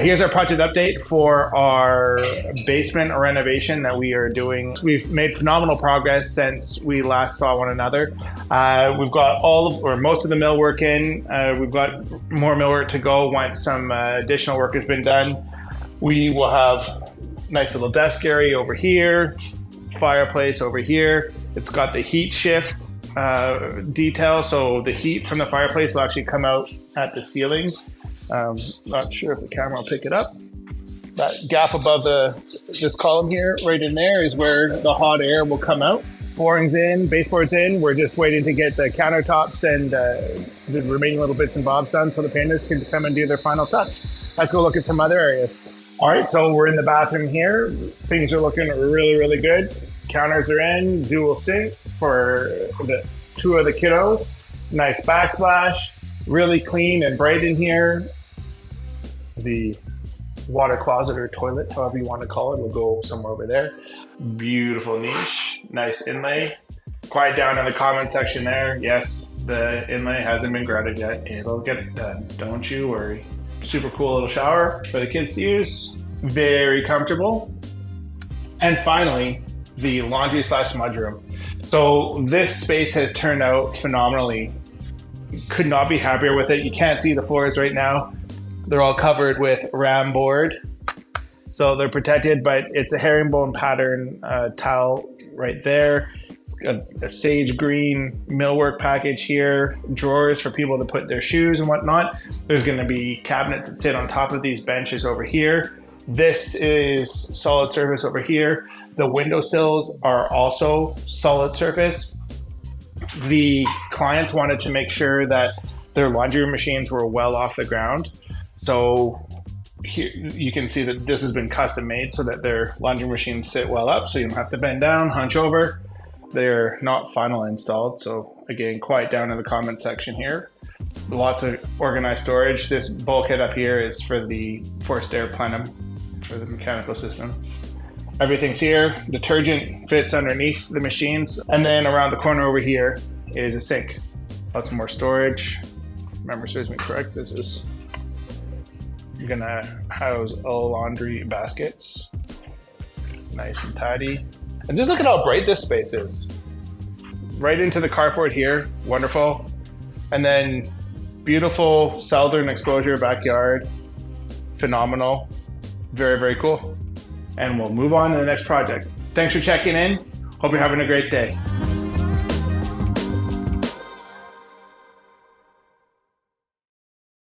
Here's our project update for our basement renovation that we are doing. We've made phenomenal progress since we last saw one another. We've got most of the millwork in. We've got more millwork to go once some additional work has been done. We will have nice little desk area over here, fireplace over here. It's got the heat shift detail, so the heat from the fireplace will actually come out at the ceiling. Not sure if the camera will pick it up. That gap above this column here, right in there, is where the hot air will come out. Flooring's in, baseboard's in. We're just waiting to get the countertops and the remaining little bits and bobs done so the painters can come and do their final touch. Let's go look at some other areas. All right, so we're in the bathroom here. Things are looking really, really good. Counters are in, dual sink for the two of the kiddos. Nice backsplash, really clean and bright in here. The water closet or toilet, however you want to call it, will go somewhere over there. Beautiful niche, nice inlay. Quiet down in the comment section there. Yes, the inlay hasn't been grouted yet. It'll get done, don't you worry. Super cool little shower for the kids to use. Very comfortable. And finally, the laundry / mudroom. So this space has turned out phenomenally. Could not be happier with it. You can't see the floors right now. They're all covered with ram board. So they're protected, but it's a herringbone pattern tile right there. It's got a sage green millwork package here, drawers for people to put their shoes and whatnot. There's gonna be cabinets that sit on top of these benches over here. This is solid surface over here. The windowsills are also solid surface. The clients wanted to make sure that their laundry machines were well off the ground. So here you can see that this has been custom made so that their laundry machines sit well up, so you don't have to bend down, hunch over. They're not final installed, so again, quiet down in the comment section here. Lots of organized storage. This bulkhead up here is for the forced air plenum for the mechanical system. Everything's here. Detergent fits underneath the machines. And then around the corner over here is a sink. Lots more storage. Remember, serves me correct. This is gonna house all laundry baskets. Nice and tidy. And just look at how bright this space is. Right into the carport here. Wonderful. And then beautiful southern exposure backyard. Phenomenal. Very, very cool. And we'll move on to the next project. Thanks for checking in. Hope you're having a great day.